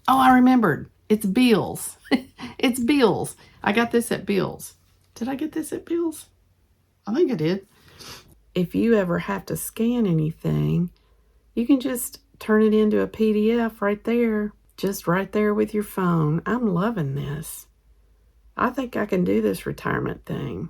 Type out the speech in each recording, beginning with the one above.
Oh, I remembered. It's Beals. It's Beals. I got this at Beals. Did I get this at Beals? I think I did. If you ever have to scan anything, you can just turn it into a PDF right there. Just right there with your phone. I'm loving this. I think I can do this retirement thing.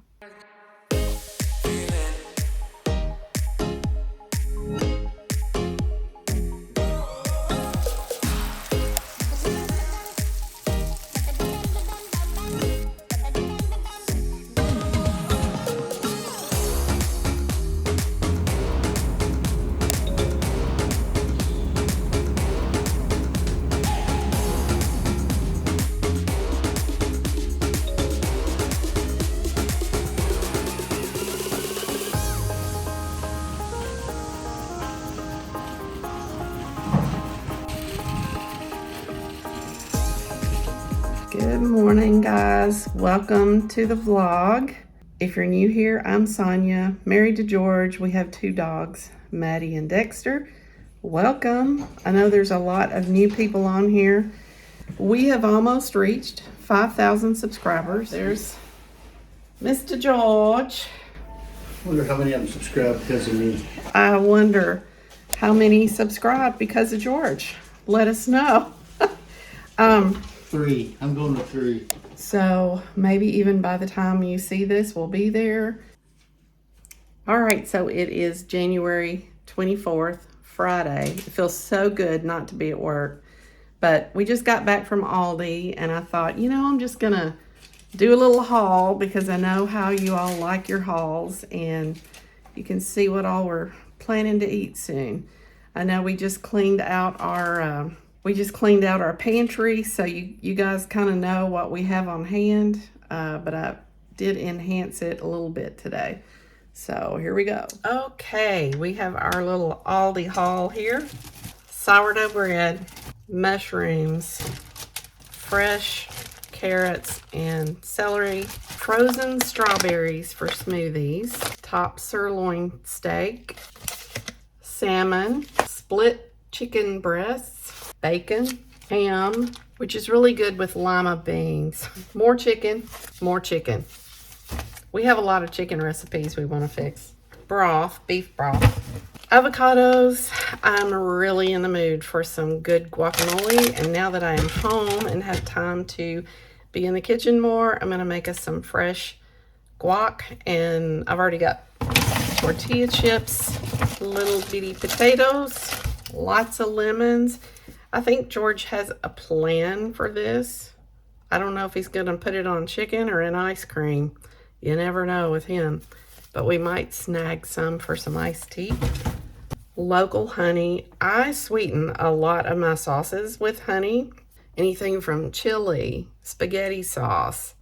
Good morning, guys. Welcome to the vlog. If you're new here, I'm Sonia, married to George. We have 2 dogs, Maddie and Dexter. Welcome. I know there's a lot of new people on here. We have almost reached 5,000 subscribers. There's Mr. George. I wonder how many of them subscribe because of me. I wonder how many subscribe because of George. Let us know. 3. I'm going to 3. So maybe even by the time you see this, we'll be there. All right, so it is January 24th, Friday. It feels so good not to be at work. But we just got back from Aldi, and I thought, I'm just going to do a little haul because I know how you all like your hauls, and you can see what all we're planning to eat soon. I know we just cleaned out our pantry, so you guys kind of know what we have on hand, but I did enhance it a little bit today. So here we go. Okay, we have our little Aldi haul here. Sourdough bread, mushrooms, fresh carrots and celery, frozen strawberries for smoothies, top sirloin steak, salmon, split chicken breasts, bacon, ham, which is really good with lima beans, more chicken. We have a lot of chicken recipes we want to fix. Broth, beef broth, avocados. I'm really in the mood for some good guacamole, and now that I am home and have time to be in the kitchen more, I'm going to make us some fresh guac, and I've already got tortilla chips, little bitty potatoes, lots of lemons. I think George has a plan for this. I don't know if he's going to put it on chicken or in ice cream. You never know with him. But we might snag some for some iced tea. Local honey. I sweeten a lot of my sauces with honey. Anything from chili, spaghetti sauce,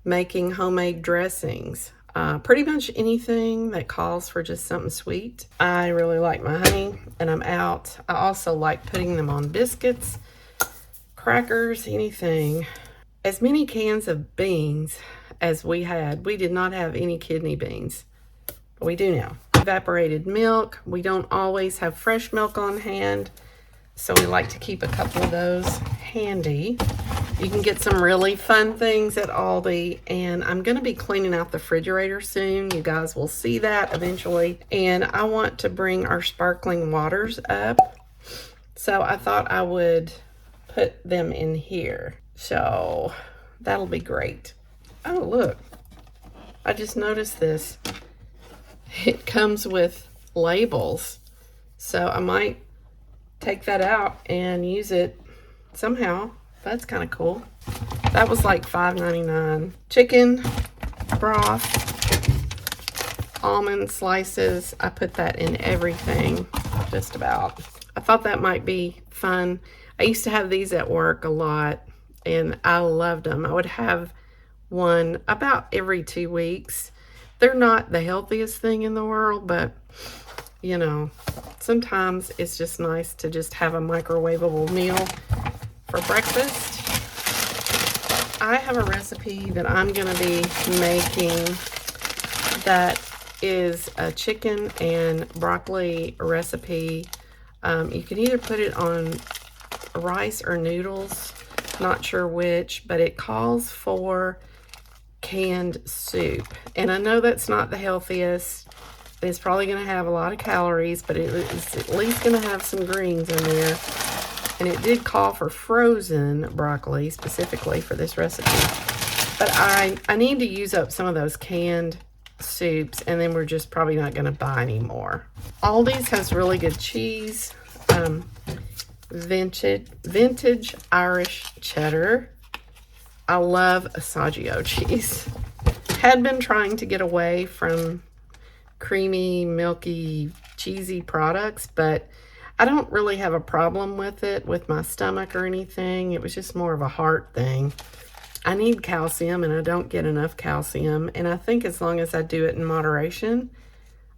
making homemade dressings. Pretty much anything that calls for just something sweet. I really like my honey, and I'm out. I also like putting them on biscuits, crackers, anything. As many cans of beans as we had. We did not have any kidney beans, but we do now. Evaporated milk. We don't always have fresh milk on hand, so we like to keep a couple of those handy. You can get some really fun things at Aldi, and I'm going to be cleaning out the refrigerator soon. You guys will see that eventually. And I want to bring our sparkling waters up, so I thought I would put them in here. So that'll be great. Oh, look. I just noticed this. It comes with labels, so I might take that out and use it somehow. That's kind of cool. That was like $5.99. Chicken broth, almond slices. I put that in everything, just about. I thought that might be fun. I used to have these at work a lot, and I loved them. I would have one about every 2 weeks. They're not the healthiest thing in the world, but sometimes it's just nice to just have a microwavable meal for breakfast. I have a recipe that I'm going to be making that is a chicken and broccoli recipe. You can either put it on rice or noodles, not sure which, but it calls for canned soup. And I know that's not the healthiest. It's probably going to have a lot of calories, but it's at least going to have some greens in there. And it did call for frozen broccoli specifically for this recipe. But I need to use up some of those canned soups, and then we're just probably not going to buy any more. Aldi's has really good cheese. Vintage Irish cheddar. I love Assaggio cheese. Had been trying to get away from creamy, milky, cheesy products, but I don't really have a problem with it with my stomach or anything. It was just more of a heart thing. I need calcium, and I don't get enough calcium, and I think as long as I do it in moderation,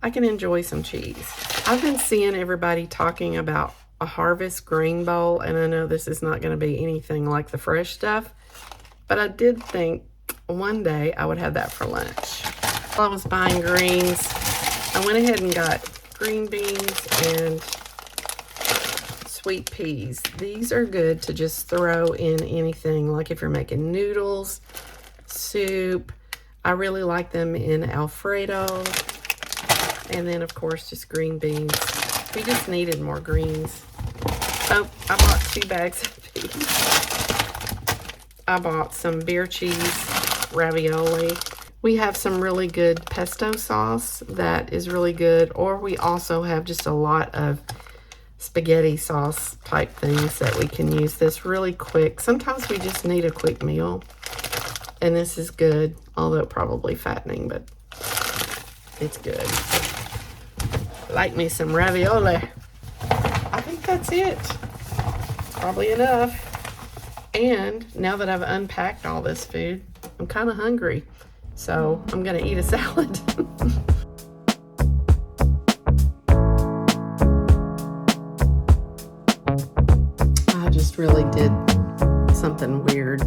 I can enjoy some cheese. I've been seeing everybody talking about a Harvest green bowl, and I know this is not going to be anything like the fresh stuff, but I did think one day I would have that for lunch. While I was buying greens, I went ahead and got green beans and sweet peas. These are good to just throw in anything, like if you're making noodles, soup. I really like them in Alfredo. And then, of course, just green beans. We just needed more greens. Oh, I bought 2 bags of these. I bought some beer cheese ravioli. We have some really good pesto sauce that is really good, or we also have just a lot of spaghetti sauce type things that we can use this really quick. Sometimes we just need a quick meal, and this is good, although probably fattening, but it's good. Like me some ravioli. I think that's it. Probably enough. And now that I've unpacked all this food, I'm kind of hungry. So I'm going to eat a salad. I just really did something weird.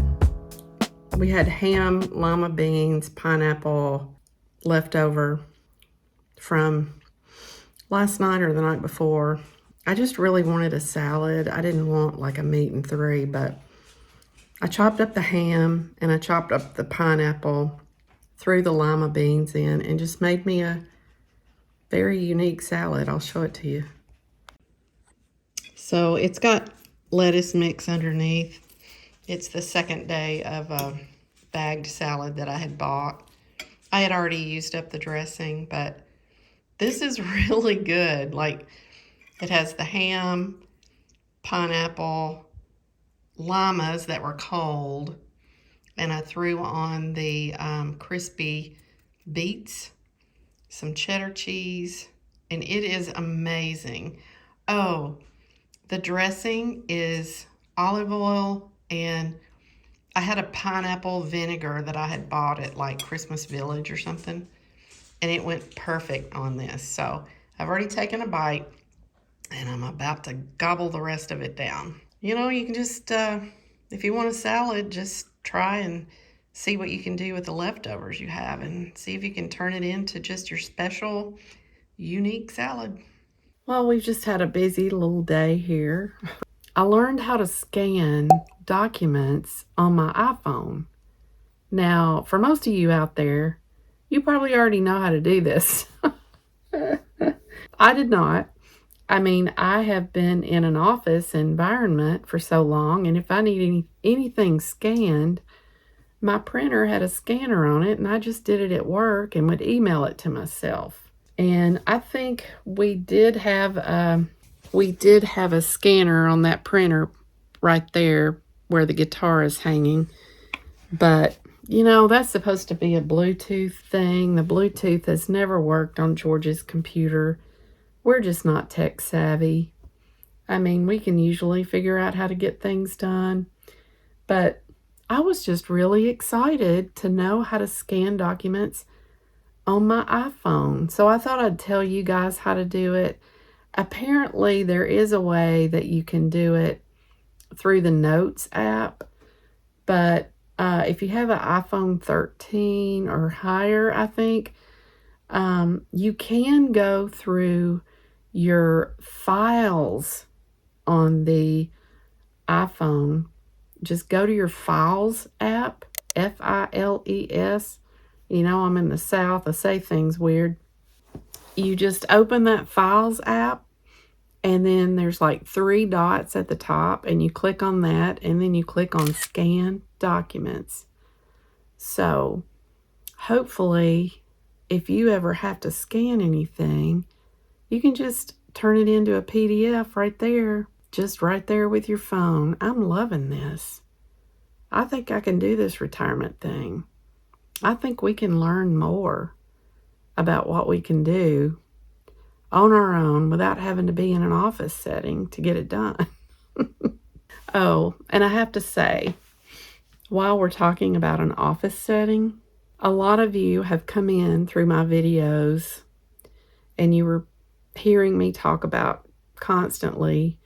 We had ham, lima beans, pineapple left over from last night or the night before. I just really wanted a salad. I didn't want like a meat and 3, but I chopped up the ham and I chopped up the pineapple, threw the lima beans in, and just made me a very unique salad. I'll show it to you. So it's got lettuce mix underneath. It's the second day of a bagged salad that I had bought. I had already used up the dressing, but this is really good. Like, it has the ham, pineapple, limas that were cold, and I threw on the crispy beets, some cheddar cheese, and it is amazing. Oh, the dressing is olive oil, and I had a pineapple vinegar that I had bought at like Christmas Village or something, and it went perfect on this. So I've already taken a bite, and I'm about to gobble the rest of it down. You know, you can just, if you want a salad, just try and see what you can do with the leftovers you have, and see if you can turn it into just your special, unique salad. Well, we've just had a busy little day here. I learned how to scan documents on my iPhone. Now, for most of you out there, you probably already know how to do this. I did not. I mean, I have been in an office environment for so long, and if I need anything scanned, my printer had a scanner on it, and I just did it at work and would email it to myself. And I think we did have a scanner on that printer right there where the guitar is hanging. But, you know, that's supposed to be a Bluetooth thing. The Bluetooth has never worked on George's computer. We're just not tech savvy. I mean, we can usually figure out how to get things done. But I was just really excited to know how to scan documents on my iPhone. So I thought I'd tell you guys how to do it. Apparently, there is a way that you can do it through the Notes app. But if you have an iPhone 13 or higher, I think, you can go through your files on the iPhone, just go to your Files app, Files. You know, I'm in the South. I say things weird. You just open that Files app, and then there's like 3 dots at the top, and you click on that, and then you click on Scan Documents. So hopefully, if you ever have to scan anything, you can just turn it into a PDF right there, just right there with your phone. I'm loving this. I think I can do this retirement thing. I think we can learn more about what we can do on our own without having to be in an office setting to get it done. Oh, and I have to say, while we're talking about an office setting, a lot of you have come in through my videos and you were hearing me talk about constantly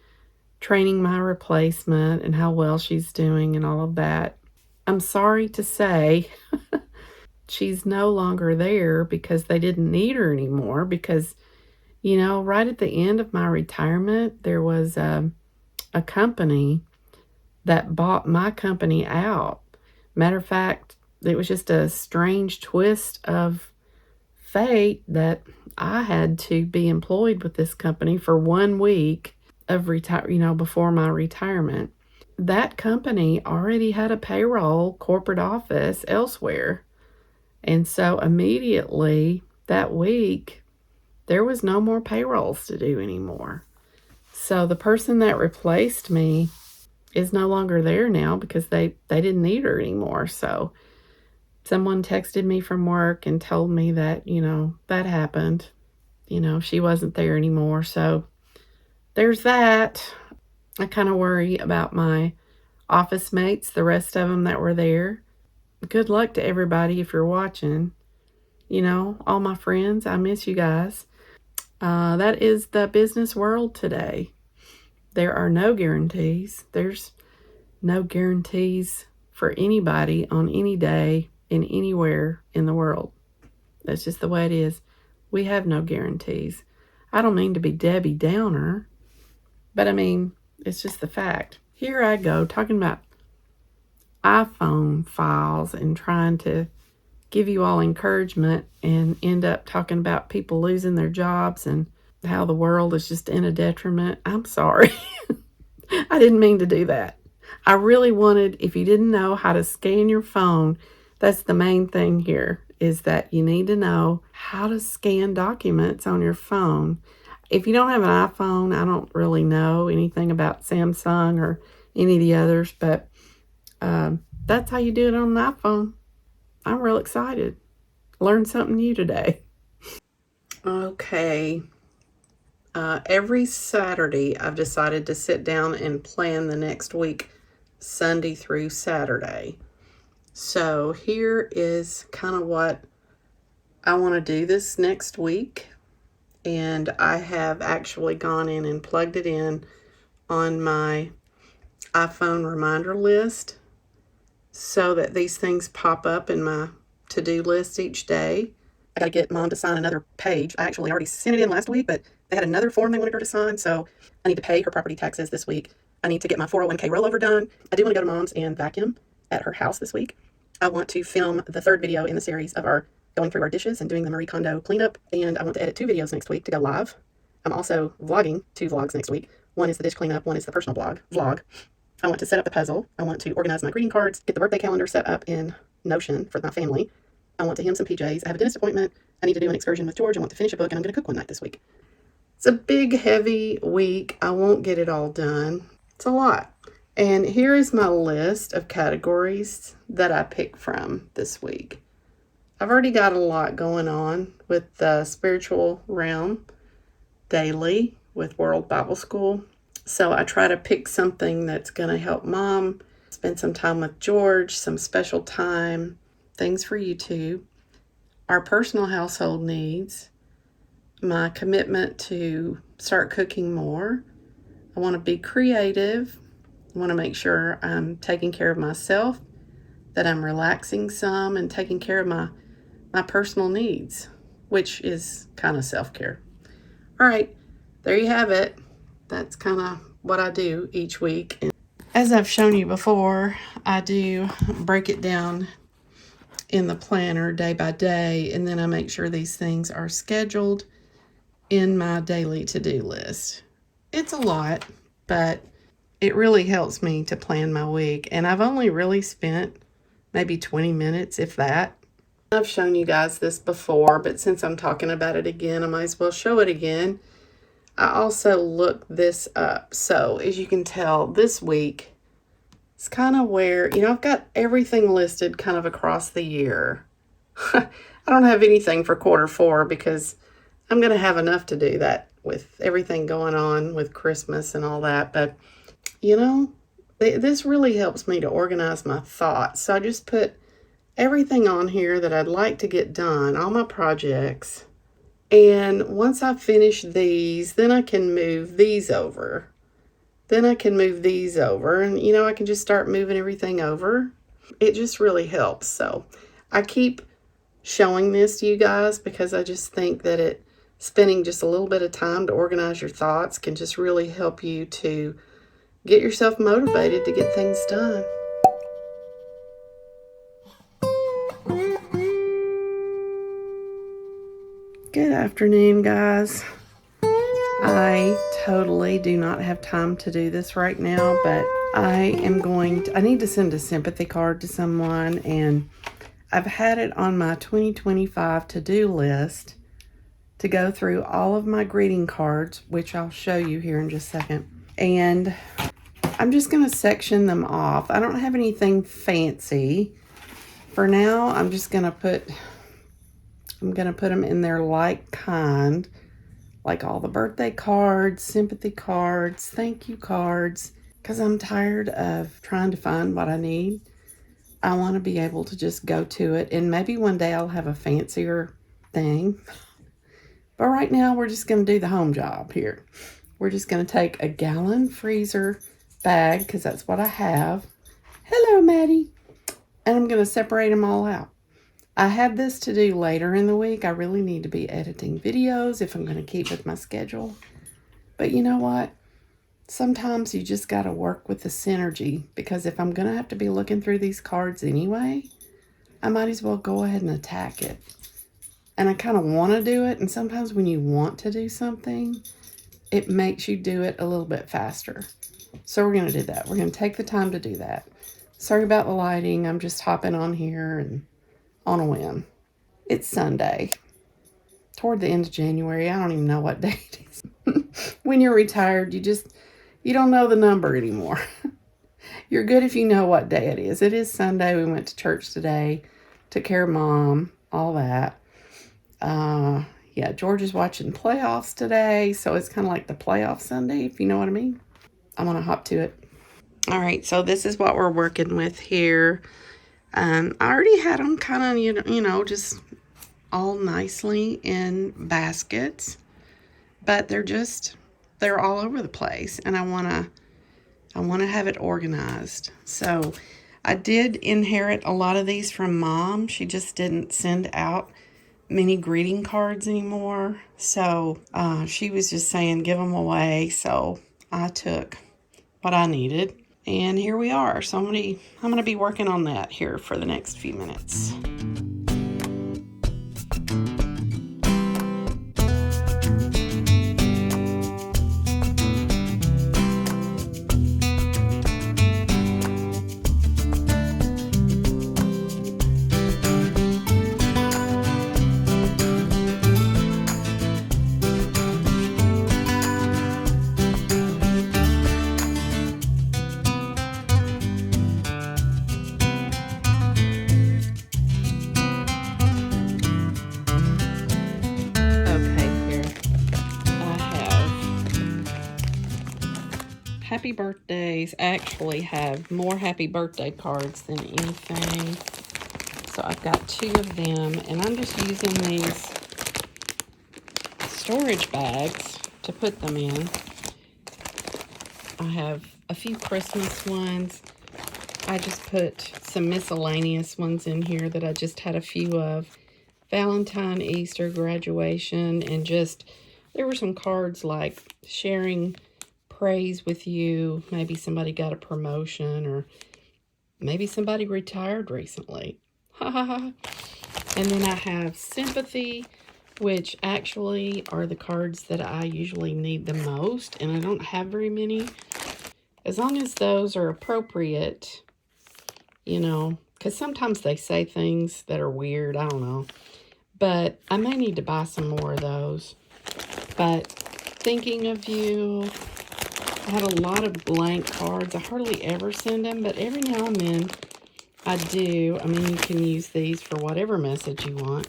training my replacement and how well she's doing and all of that. I'm sorry to say she's no longer there because they didn't need her anymore because, you know, right at the end of my retirement, there was a company that bought my company out. Matter of fact, it was just a strange twist of fate that I had to be employed with this company for 1 week of before my retirement. That company already had a payroll corporate office elsewhere. And so immediately that week, there was no more payrolls to do anymore. So the person that replaced me is no longer there now because they didn't need her anymore. So someone texted me from work and told me that, that happened. She wasn't there anymore. So there's that. I kind of worry about my office mates, the rest of them that were there. Good luck to everybody if you're watching. All my friends, I miss you guys. That is the business world today. There are no guarantees. There's no guarantees for anybody on any day in anywhere in the world. That's just the way it is. We have no guarantees. I don't mean to be Debbie Downer, but I mean, it's just the fact. Here I go talking about iPhone files and trying to give you all encouragement and end up talking about people losing their jobs and how the world is just in a detriment. I'm sorry. I didn't mean to do that. I really wanted, if you didn't know how to scan your phone, that's the main thing here, is that you need to know how to scan documents on your phone. If you don't have an iPhone, I don't really know anything about Samsung or any of the others, but that's how you do it on an iPhone. I'm real excited. Learned something new today. Okay. Every Saturday, I've decided to sit down and plan the next week, Sunday through Saturday. So here is kind of what I want to do this next week. And I have actually gone in and plugged it in on my iPhone reminder list so that these things pop up in my to-do list each day. I got to get Mom to sign another page. I actually already sent it in last week, but they had another form they wanted her to sign, so I need to pay her property taxes this week. I need to get my 401k rollover done. I do want to go to Mom's and vacuum at her house this week. I want to film the 3rd video in the series of our going through our dishes and doing the Marie Kondo cleanup, and I want to edit 2 videos next week to go live. I'm also vlogging 2 vlogs next week. One is the dish cleanup, one is the personal vlog. I want to set up the puzzle. I want to organize my greeting cards, get the birthday calendar set up in Notion for my family. I want to hem some PJs. I have a dentist appointment. I need to do an excursion with George. I want to finish a book, and I'm going to cook one night this week. It's a big, heavy week. I won't get it all done. It's a lot. And here is my list of categories that I picked from this week. I've already got a lot going on with the spiritual realm daily with World Bible School. So I try to pick something that's going to help Mom, spend some time with George, some special time, things for YouTube, our personal household needs, my commitment to start cooking more. I want to be creative. I want to make sure I'm taking care of myself, that I'm relaxing some and taking care of my personal needs, which is kind of self-care. All right, there you have it. That's kind of what I do each week. As I've shown you before, I do break it down in the planner day by day, and then I make sure these things are scheduled in my daily to-do list. It's a lot, but it really helps me to plan my week, and I've only really spent maybe 20 minutes, if that. I've shown you guys this before, but since I'm talking about it again, I might as well show it again. I also looked this up. So as you can tell, this week, it's kind of where, I've got everything listed kind of across the year. I don't have anything for Q4 because I'm going to have enough to do that with everything going on with Christmas and all that. But, this really helps me to organize my thoughts. So I just put everything on here that I'd like to get done, all my projects. And once I finish these, then I can move these over. And, I can just start moving everything over. It just really helps. So I keep showing this to you guys because I just think that spending just a little bit of time to organize your thoughts can just really help you to get yourself motivated to get things done. Good afternoon, guys. I totally do not have time to do this right now, but I need to send a sympathy card to someone, and I've had it on my 2025 to-do list to go through all of my greeting cards, which I'll show you here in just a second. And I'm just going to section them off. I don't have anything fancy. For now, I'm going to put them in their like kind, like all the birthday cards, sympathy cards, thank you cards, because I'm tired of trying to find what I need. I want to be able to just go to it, and maybe one day I'll have a fancier thing. But right now, we're just going to do the home job here. We're just going to take a gallon freezer bag, because that's what I have. Hello, Maddie. And I'm going to separate them all out. I have this to do later in the week. I really need to be editing videos if I'm going to keep with my schedule. But you know what? Sometimes you just got to work with the synergy, because if I'm going to have to be looking through these cards anyway, I might as well go ahead and attack it. And I kind of want to do it. And sometimes when you want to do something, it makes you do it a little bit faster. So we're going to do that. We're going to take the time to do that. Sorry about the lighting. I'm just hopping on here and on a whim. It's Sunday. Toward the end of January. I don't even know what day it is. When you're retired, you don't know the number anymore. You're good if you know what day it is. It is Sunday. We went to church today. Took care of Mom. All that. George is watching playoffs today. So it's kind of like the playoff Sunday, if you know what I mean. I'm going to hop to it. All right. So this is what we're working with here. I already had them kind of, just all nicely in baskets, but they're all over the place, and I want to have it organized. So I did inherit a lot of these from Mom. She just didn't send out many greeting cards anymore. So she was just saying, give them away. So I took what I needed. And here we are. So I'm going to be working on that here for the next few minutes. Happy birthdays. I actually have more happy birthday cards than anything. So I've got 2 of them, and I'm just using these storage bags to put them in. I have a few Christmas ones. I just put some miscellaneous ones in here that I just had a few of. Valentine, Easter, graduation, and there were some cards like sharing praise with you. Maybe somebody got a promotion, or maybe somebody retired recently. Ha ha ha. And then I have sympathy, which actually are the cards that I usually need the most, and I don't have very many. As long as those are appropriate, you know, because sometimes they say things that are weird. I don't know. But I may need to buy some more of those. But thinking of you, I have a lot of blank cards. I hardly ever send them, but every now and then I do. I mean, you can use these for whatever message you want.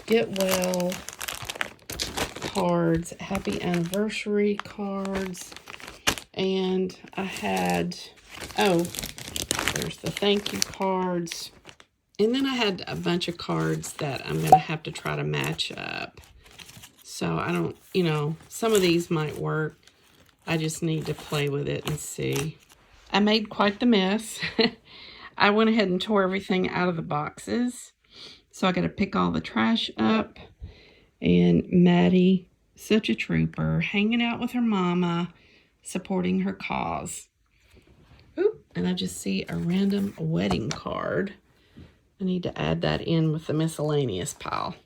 Get well cards, happy anniversary cards, and I had, oh, there's the thank you cards. And then I had a bunch of cards that I'm going to have to try to match up. So I don't, you know, some of these might work. I just need to play with it and see. I made quite the mess. I went ahead and tore everything out of the boxes. So I got to pick all the trash up. And Maddie, such a trooper, hanging out with her mama, supporting her cause. Oop, and I just see a random wedding card. I need to add that in with the miscellaneous pile.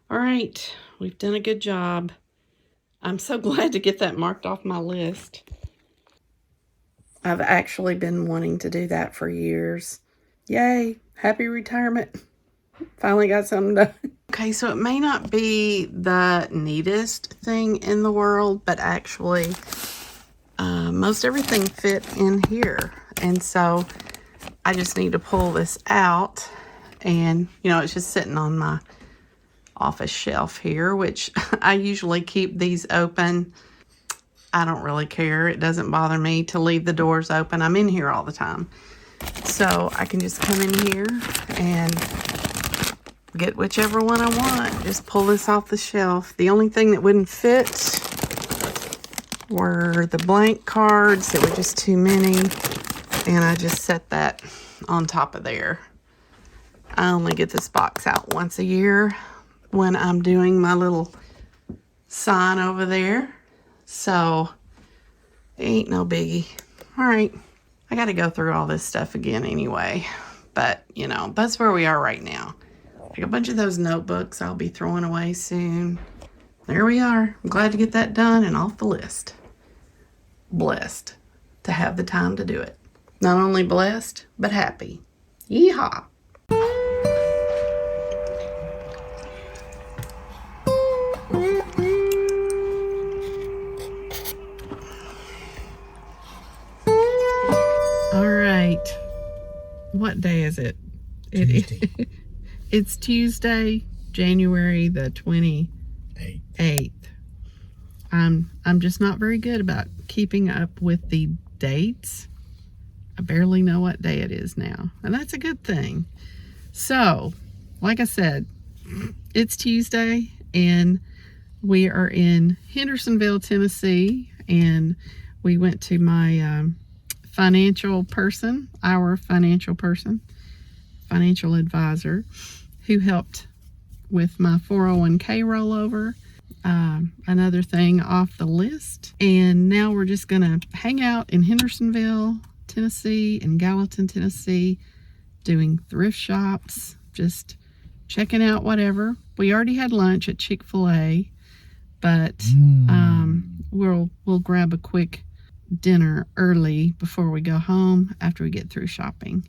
All right, we've done a good job. I'm so glad to get that marked off my list. I've actually been wanting to do that for years. Yay, happy retirement. Finally got something done. Okay, so it may not be the neatest thing in the world, but actually most everything fit in here. And so I just need to pull this out, and you know, it's just sitting on my office shelf here, which I usually keep these open. I don't really care. It doesn't bother me to leave the doors open. I'm in here all the time. So I can just come in here and get whichever one I want. Just pull this off the shelf. The only thing that wouldn't fit were the blank cards. There were just too many. And I just set that on top of there. I only get this box out once a year when I'm doing my little sign over there. So, it ain't no biggie. All right. I got to go through all this stuff again anyway. But, you know, that's where we are right now. Like a bunch of those notebooks I'll be throwing away soon. There we are. I'm glad to get that done and off the list. Blessed to have the time to do it. Not only blessed, but happy. Yeehaw. All right. What day is it? It's Tuesday, January the 28th. I'm just not very good about keeping up with the dates. I barely know what day it is now, and that's a good thing. So, like I said, it's Tuesday, and we are in Hendersonville, Tennessee, and we went to my our financial financial advisor, who helped with my 401k rollover. Another thing off the list. And now we're just gonna hang out in Hendersonville, Tennessee, and Gallatin, Tennessee, doing thrift shops, just checking out whatever. We already had lunch at Chick-fil-A, but we'll grab a quick dinner early before we go home after we get through shopping.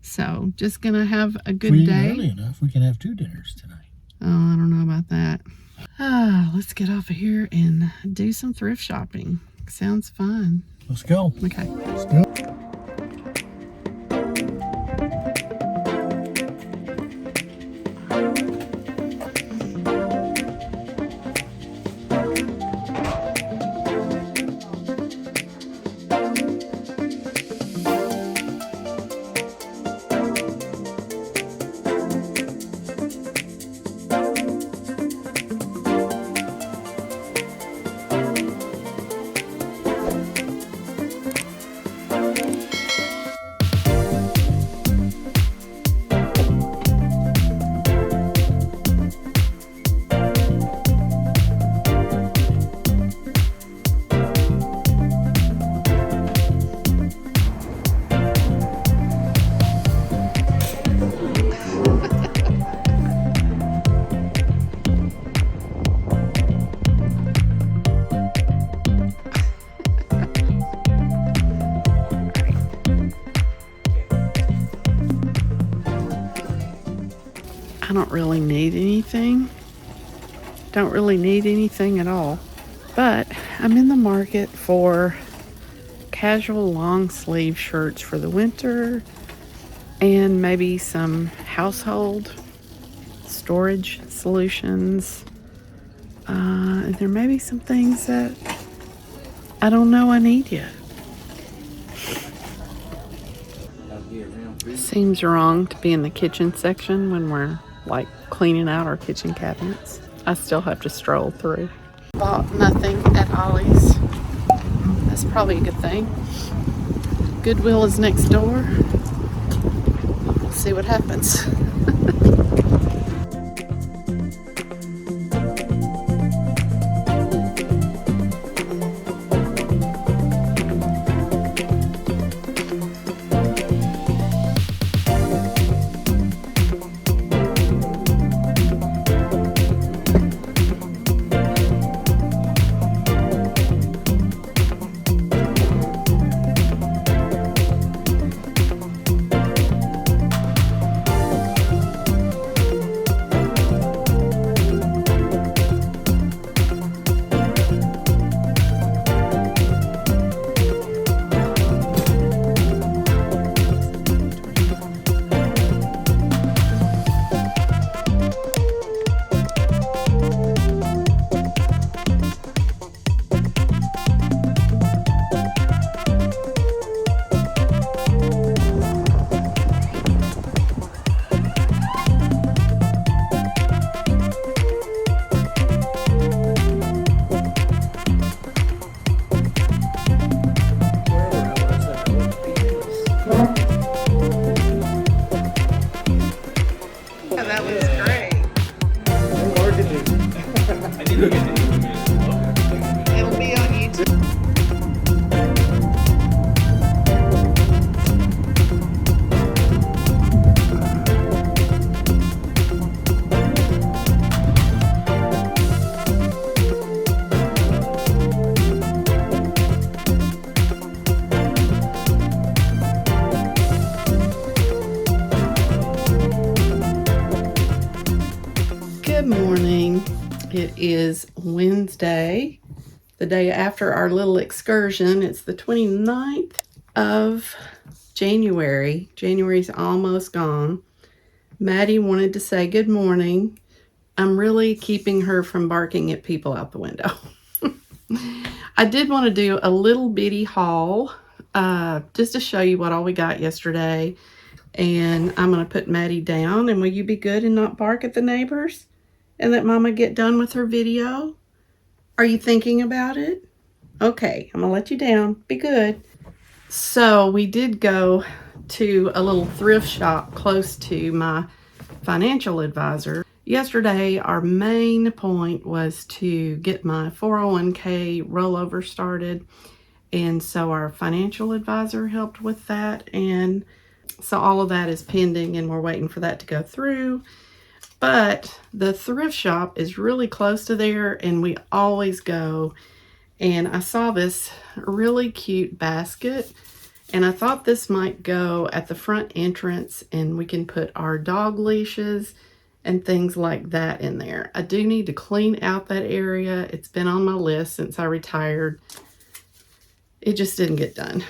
So just gonna have a good day. Early enough, we can have 2 dinners tonight. Oh, I don't know about that. Let's get off of here and do some thrift shopping. Sounds fun. Let's go. Okay. Let's go. I don't really need anything. Don't really need anything at all. But I'm in the market for casual long sleeve shirts for the winter and maybe some household storage solutions. There may be some things that I don't know I need yet. Seems wrong to be in the kitchen section when we're like cleaning out our kitchen cabinets. I still have to stroll through. Bought nothing at Ollie's. That's probably a good thing. Goodwill is next door. We'll see what happens. That was great. It'll be on YouTube. Good morning. It is Wednesday, the day after our little excursion. It's the 29th of January. January's almost gone. Maddie wanted to say good morning. I'm really keeping her from barking at people out the window. I did want to do a little bitty haul just to show you what all we got yesterday. And I'm going to put Maddie down. And will you be good and not bark at the neighbors? And let Mama get done with her video? Are you thinking about it? Okay, I'm gonna let you down. Be good. So we did go to a little thrift shop close to my financial advisor. Yesterday, our main point was to get my 401k rollover started. And so our financial advisor helped with that. And so all of that is pending and we're waiting for that to go through. But the thrift shop is really close to there and we always go. And I saw this really cute basket and I thought this might go at the front entrance and we can put our dog leashes and things like that in there. I do need to clean out that area. It's been on my list since I retired. It just didn't get done.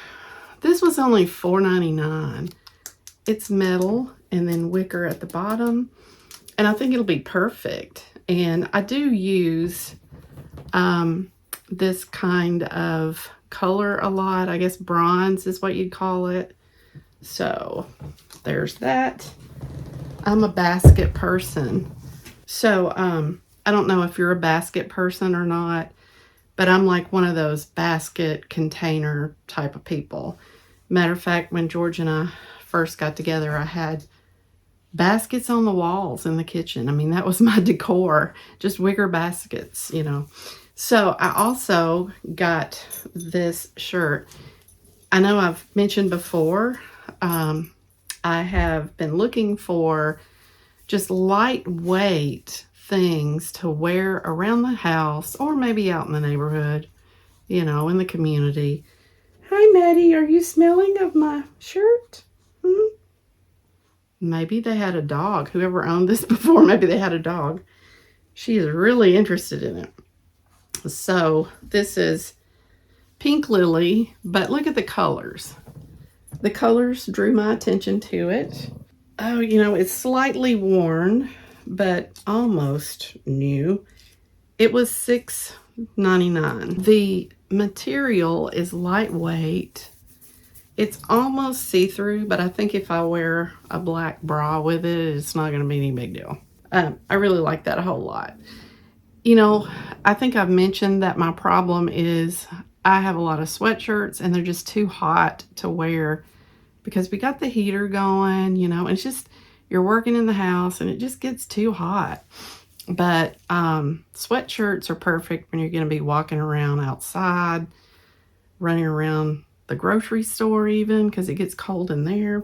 This was only $4.99. It's metal and then wicker at the bottom. And I think it'll be perfect. And I do use this kind of color a lot. I guess bronze is what you'd call it. So there's that. I'm a basket person. So I don't know if you're a basket person or not, but I'm like one of those basket container type of people. Matter of fact, when George and I first got together, I had baskets on the walls in the kitchen. I mean, that was my decor, just wicker baskets, you know. So I also got this shirt. I know I've mentioned before, I have been looking for just lightweight things to wear around the house or maybe out in the neighborhood, you know, in the community. Hi, Maddie. Are you smelling of my shirt? Maybe they had a dog. Whoever owned this before, maybe they had a dog. She is really interested in it. So this is Pink Lily, but look at the colors. The colors drew my attention to it. Oh, it's slightly worn, but almost new. It was $6.99. The material is lightweight. It's almost see-through, but I think if I wear a black bra with it, it's not going to be any big deal. I really like that a whole lot. I think I've mentioned that my problem is I have a lot of sweatshirts and they're just too hot to wear because we got the heater going, and it's just, you're working in the house and it just gets too hot. But sweatshirts are perfect when you're going to be walking around outside, running around the grocery store even, because it gets cold in there.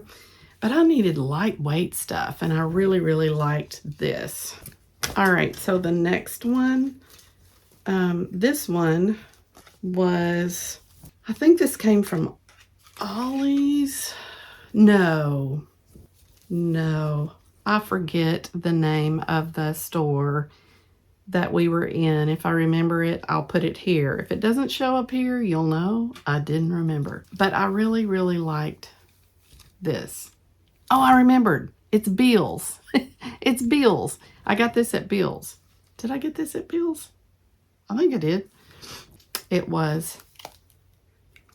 But I needed lightweight stuff, and I really, really liked this. All right, so the next one, this one was, I think this came from Aldi's. No, I forget the name of the store that we were in. If I remember it, I'll put it here. If it doesn't show up here, you'll know I didn't remember. But I really, really liked this. Oh, I remembered. It's Bealls. It's Bealls. I got this at Bealls. Did I get this at Bealls? I think I did. It was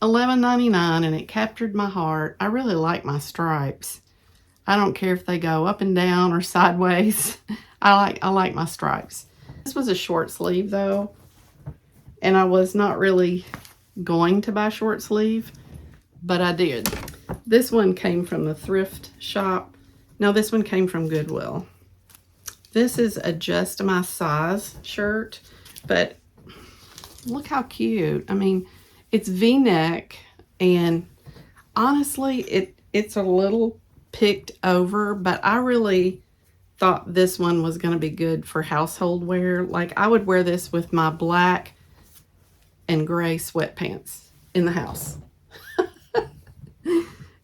$11.99 and it captured my heart. I really like my stripes. I don't care if they go up and down or sideways. I like my stripes. This was a short sleeve though, and I was not really going to buy short sleeve, but I did. This one came from the thrift shop. No, this one came from Goodwill. This is a just my size shirt, but look how cute. I mean, it's V-neck, and honestly, it's a little picked over, but I really thought this one was going to be good for household wear. Like, I would wear this with my black and gray sweatpants in the house.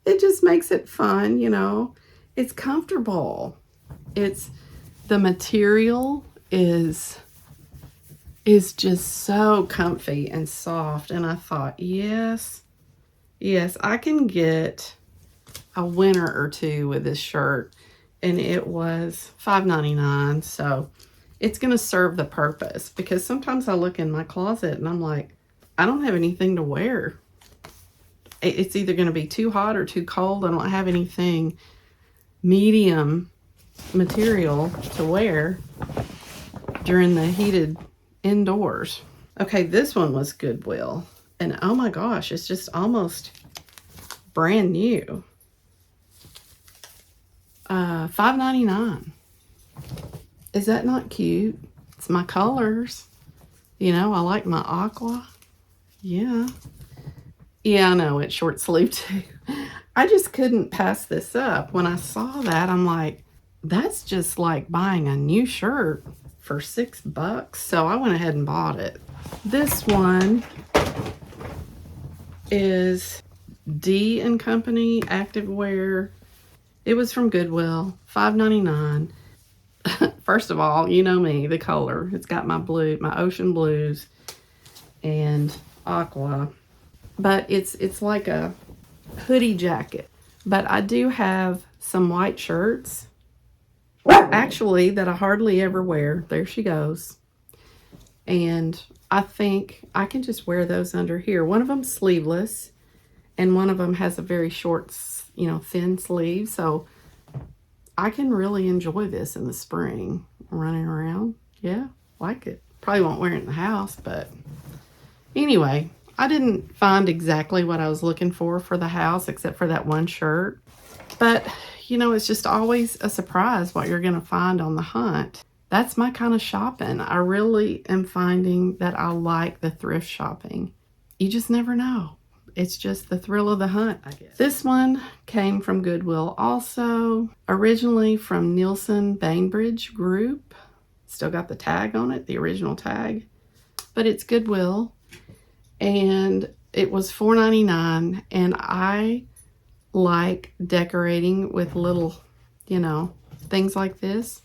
It just makes it fun, It's comfortable. The material is just so comfy and soft, and I thought, yes, I can get a winter or two with this shirt, and it was $5.99, so it's going to serve the purpose, because sometimes I look in my closet and I'm like, I don't have anything to wear. It's either going to be too hot or too cold. I don't have anything medium material to wear during the heated indoors. Okay, this one was Goodwill, and oh my gosh, it's just almost brand new. $5.99. Is that not cute? It's my colors. I like my aqua. Yeah, I know it's short sleeve too. I just couldn't pass this up. When I saw that, I'm like, that's just like buying a new shirt for $6. So I went ahead and bought it. This one is D & Company Activewear. It was from Goodwill, $5.99. First of all, you know me, the color. It's got my blue, my ocean blues and aqua. But it's like a hoodie jacket. But I do have some white shirts, actually, that I hardly ever wear. There she goes. And I think I can just wear those under here. One of them's sleeveless, and one of them has a very short, thin sleeve. So I can really enjoy this in the spring, running around. Yeah, like it. Probably won't wear it in the house, but anyway, I didn't find exactly what I was looking for the house, except for that one shirt. But, it's just always a surprise what you're going to find on the hunt. That's my kind of shopping. I really am finding that I like the thrift shopping. You just never know. It's just the thrill of the hunt, I guess. This one came from Goodwill also, originally from Nielsen Bainbridge Group. Still got the tag on it, the original tag, but it's Goodwill, and it was $4.99, and I like decorating with little you know, things like this.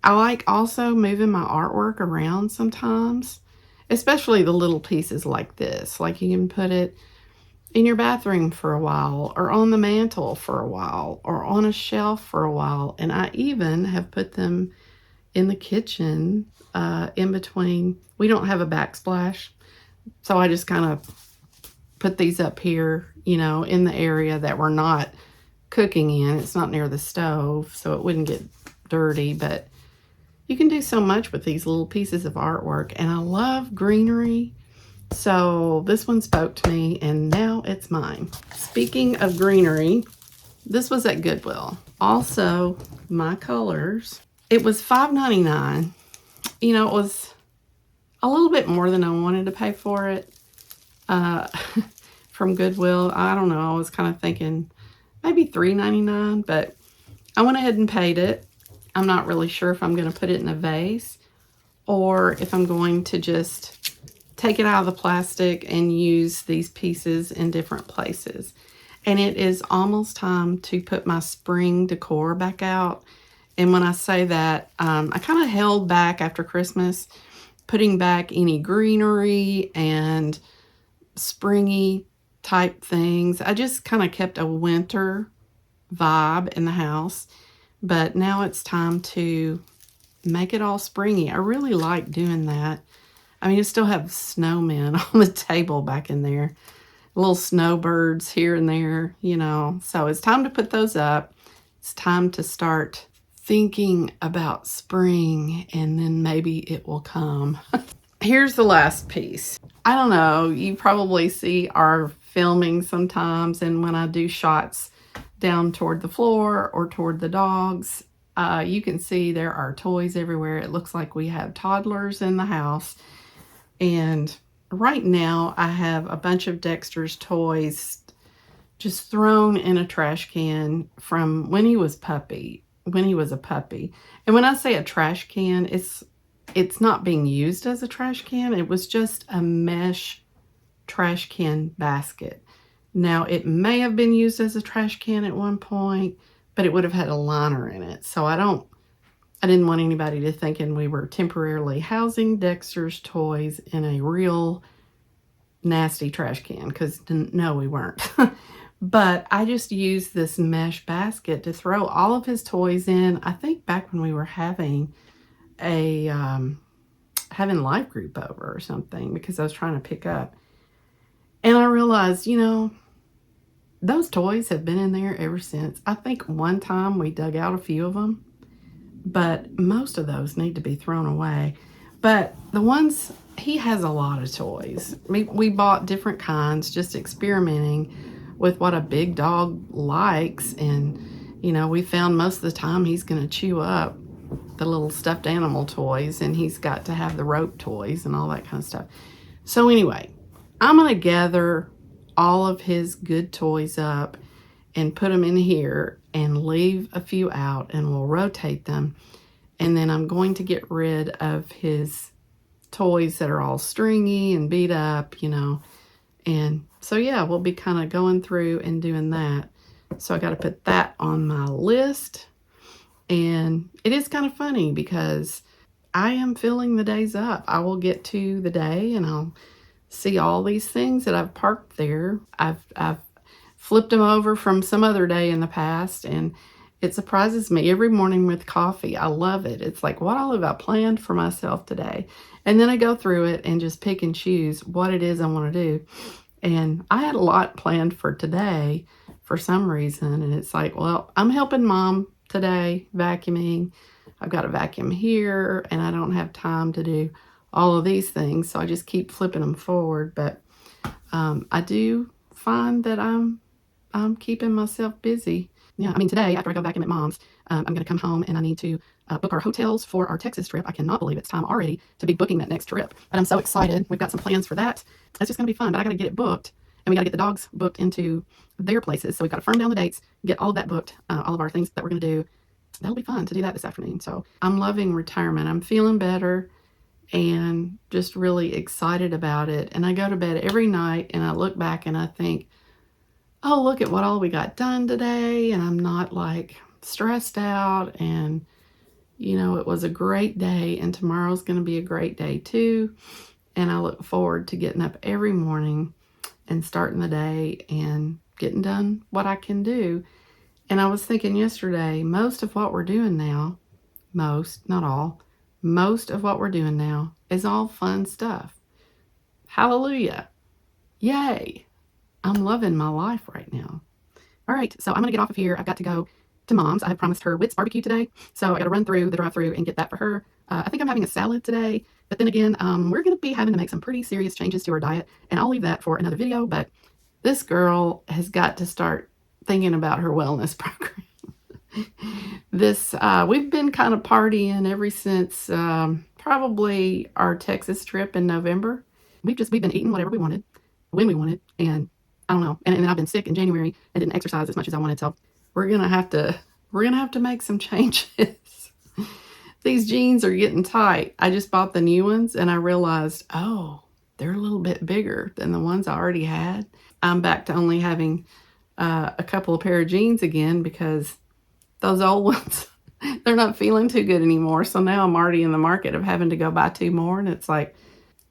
I like also moving my artwork around sometimes, especially the little pieces like this. Like you can put it in your bathroom for a while, or on the mantle for a while, or on a shelf for a while. And I even have put them in the kitchen in between. We don't have a backsplash, so I just kind of put these up here, you know, in the area that we're not cooking in. It's not near the stove, so it wouldn't get dirty, but you can do so much with these little pieces of artwork. And I love greenery, so this one spoke to me, and now it's mine. Speaking of greenery, this was at Goodwill. Also, my colors. It was $5.99. You know, it was a little bit more than I wanted to pay for it from Goodwill. I don't know. I was kind of thinking maybe $3.99, but I went ahead and paid it. I'm not really sure if I'm going to put it in a vase or if I'm going to just take it out of the plastic and use these pieces in different places. And it is almost time to put my spring decor back out. And when I say that, I kind of held back after Christmas, putting back any greenery and springy type things. I just kind of kept a winter vibe in the house. But now it's time to make it all springy. I really like doing that. I mean, you still have snowmen on the table back in there. Little snowbirds here and there, you know. So it's time to put those up. It's time to start thinking about spring, and then maybe it will come. Here's the last piece. I don't know. You probably see our filming sometimes, and when I do shots down toward the floor or toward the dogs, you can see there are toys everywhere. It looks like we have toddlers in the house. And right now I have a bunch of Dexter's toys just thrown in a trash can from when he was a puppy. And when I say a trash can, it's not being used as a trash can. It was just a mesh trash can basket. Now, it may have been used as a trash can at one point, but it would have had a liner in it. So I didn't want anybody to thinking we were temporarily housing Dexter's toys in a real nasty trash can, because no, we weren't. But I just used this mesh basket to throw all of his toys in. I think back when we were having life group over or something, because I was trying to pick up. And I realized, you know, those toys have been in there ever since. I think one time we dug out a few of them, but most of those need to be thrown away. But the ones, he has a lot of toys. We bought different kinds, just experimenting with what a big dog likes. And, you know, we found most of the time he's going to chew up the little stuffed animal toys, and he's got to have the rope toys and all that kind of stuff. So anyway, I'm going to gather all of his good toys up and put them in here and leave a few out, and we'll rotate them. And then I'm going to get rid of his toys that are all stringy and beat up, you know. And so, yeah, we'll be kind of going through and doing that. So I got to put that on my list. And it is kind of funny because I am filling the days up. I will get to the day and I'll see all these things that I've parked there. I've flipped them over from some other day in the past, and it surprises me every morning with coffee. I love it. It's like, what all have I planned for myself today? And then I go through it and just pick and choose what it is I want to do. And I had a lot planned for today for some reason. And it's like, well, I'm helping Mom today vacuuming. I've got a vacuum here, and I don't have time to do all of these things. So I just keep flipping them forward. But I do find that I'm keeping myself busy. Yeah, I mean, today, after I go vacuum at Mom's, I'm going to come home and I need to book our hotels for our Texas trip. I cannot believe it's time already to be booking that next trip. But I'm so excited. We've got some plans for that. It's just going to be fun, but I got to get it booked. And we got to get the dogs booked into their places. So we've got to firm down the dates, get all of that booked, all of our things that we're going to do. That'll be fun to do that this afternoon. So I'm loving retirement. I'm feeling better and just really excited about it. And I go to bed every night and I look back and I think, oh, look at what all we got done today. And I'm not like stressed out, and it was a great day, and tomorrow's going to be a great day too. And I look forward to getting up every morning and starting the day and getting done what I can do. And I was thinking yesterday, most of what we're doing now, not all, most of what we're doing now is all fun stuff. Hallelujah. Yay. I'm loving my life right now. All right, so I'm going to get off of here. I've got to go to Mom's. I have promised her Witt's barbecue today, so I got to run through the drive-thru and get that for her. I think I'm having a salad today, but then again, we're going to be having to make some pretty serious changes to our diet, and I'll leave that for another video, but this girl has got to start thinking about her wellness program. We've been kind of partying ever since probably our Texas trip in November. We've been eating whatever we wanted, when we wanted, and I don't know. And then I've been sick in January and didn't exercise as much as I wanted. So we're gonna have to make some changes. These jeans are getting tight. I just bought the new ones and I realized, oh, they're a little bit bigger than the ones I already had. I'm back to only having a couple of pair of jeans again because those old ones, they're not feeling too good anymore. So now I'm already in the market of having to go buy 2 more. And it's like,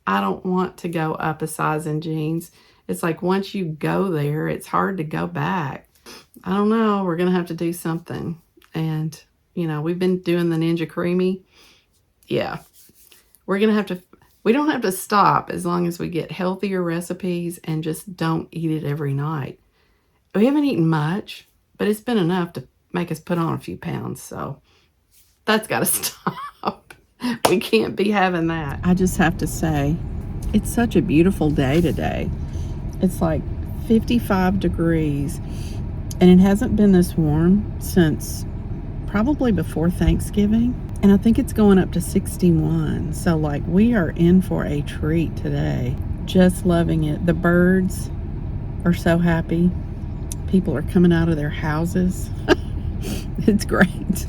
I don't want to go up a size in jeans. It's like once you go there, it's hard to go back. I don't know. We're going to have to do something. And, we've been doing the Ninja Creamy. Yeah. We don't have to stop as long as we get healthier recipes and just don't eat it every night. We haven't eaten much, but it's been enough to make us put on a few pounds. So that's got to stop. We can't be having that. I just have to say, it's such a beautiful day today. It's like 55 degrees, and it hasn't been this warm since probably before Thanksgiving. And I think it's going up to 61. So like we are in for a treat today. Just loving it. The birds are so happy. People are coming out of their houses. It's great.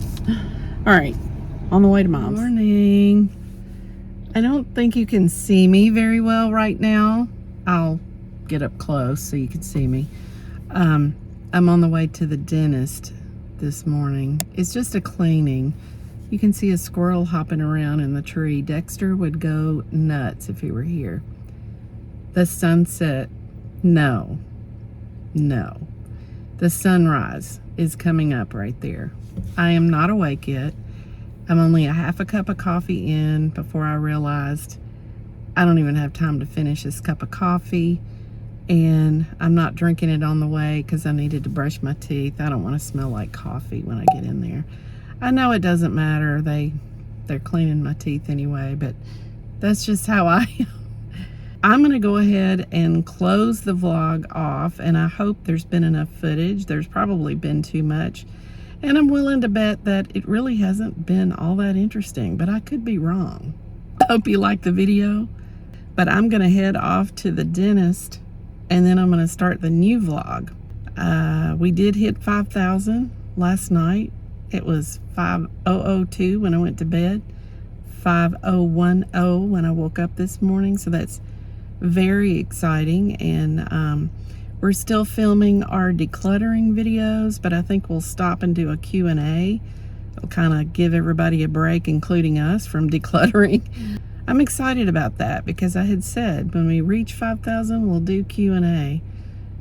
All right, on the way to Mom's. Morning. I don't think you can see me very well right now. I'll get up close so you can see me. I'm on the way to the dentist this morning. It's just a cleaning. You can see a squirrel hopping around in the tree. Dexter would go nuts if he were here. The sunset, no. The sunrise is coming up right there. I am not awake yet. I'm only a half a cup of coffee in before I realized I don't even have time to finish this cup of coffee. And I'm not drinking it on the way because I needed to brush my teeth. I don't want to smell like coffee when I get in there. I know it doesn't matter. They're cleaning my teeth anyway, but that's just how I am. I'm going to go ahead and close the vlog off, and I hope there's been enough footage. There's probably been too much, and I'm willing to bet that it really hasn't been all that interesting, but I could be wrong. Hope you liked the video, but I'm going to head off to the dentist, and then I'm going to start the new vlog. We did hit 5,000 last night. It was 5:002 when I went to bed, 5:010 when I woke up this morning, so that's very exciting. And we're still filming our decluttering videos, but I think we'll stop and do a Q&A. It'll kind of give everybody a break, including us, from decluttering. I'm excited about that because I had said when we reach 5,000 we'll do Q&A.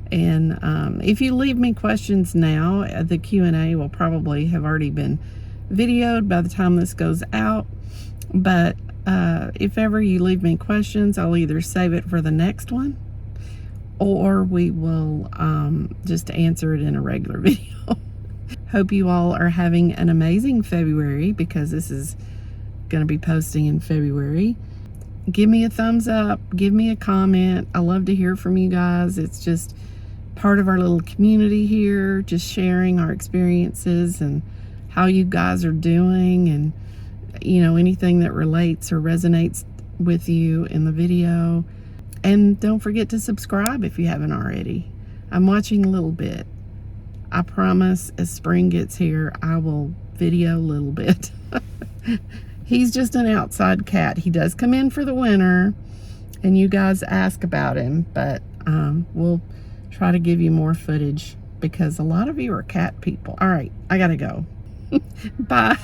And if you leave me questions now, the Q&A will probably have already been videoed by the time this goes out. But if ever you leave me questions, I'll either save it for the next one, or we will just answer it in a regular video. Hope you all are having an amazing February, because this is going to be posting in February. Give me a thumbs up, give me a comment. I love to hear from you guys. It's just part of our little community here, just sharing our experiences and how you guys are doing, and anything that relates or resonates with you in the video. And don't forget to subscribe if you haven't already. I'm watching a little bit. I promise as spring gets here, I will video a little bit. He's just an outside cat. He does come in for the winter, and you guys ask about him, but we'll try to give you more footage because a lot of you are cat people. All right, I gotta go. Bye.